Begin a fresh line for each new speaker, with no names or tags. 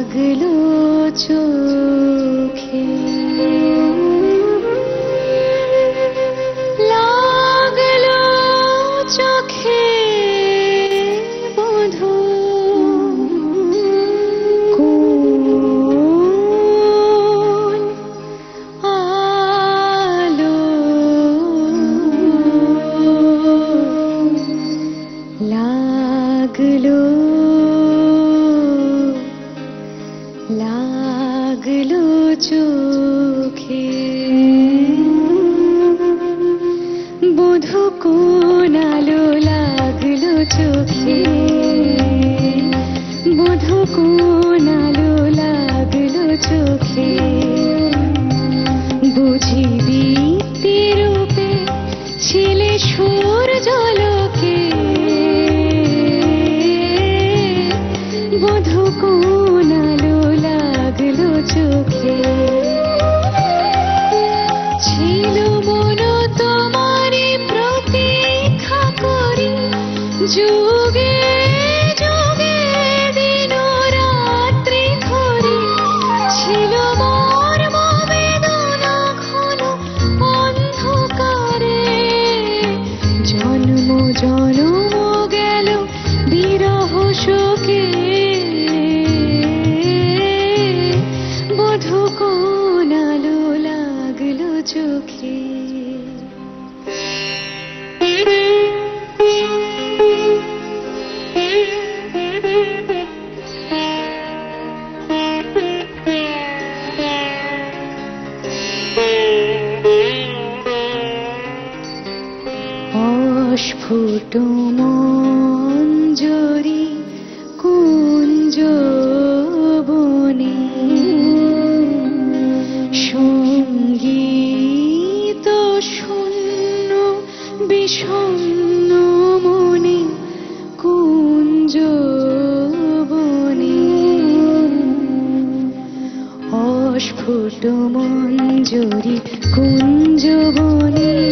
লাগলো চোখে লাগলো চোখে বধূ কোন আলো লাগলো লাগলো চোখে বধূ কোন আলো লাগলো চোখে বধূ কোন আলো লাগলো চোখে বুঝিবি রূপে ছিলে সূর্যালোকে বধূ কোন আলো লাগলো চোখে ছিল মন তোমারি প্রতীক্ষা করি যুগে যুগে দিন রাত্রি ধরি ছিল মর্ম বেদনা ঘন অন্ধকারে জন্ম জন্ম গেল বিরহ শোকে বধূ কোন আলো লাগলো চোখে অস্ফুট মঞ্জরি কুঞ্জ বনে সঙ্গীত শূন্য বিষণ্ণ মনে কুঞ্জ বনে অস্ফুট মঞ্জরি কুঞ্জ বনে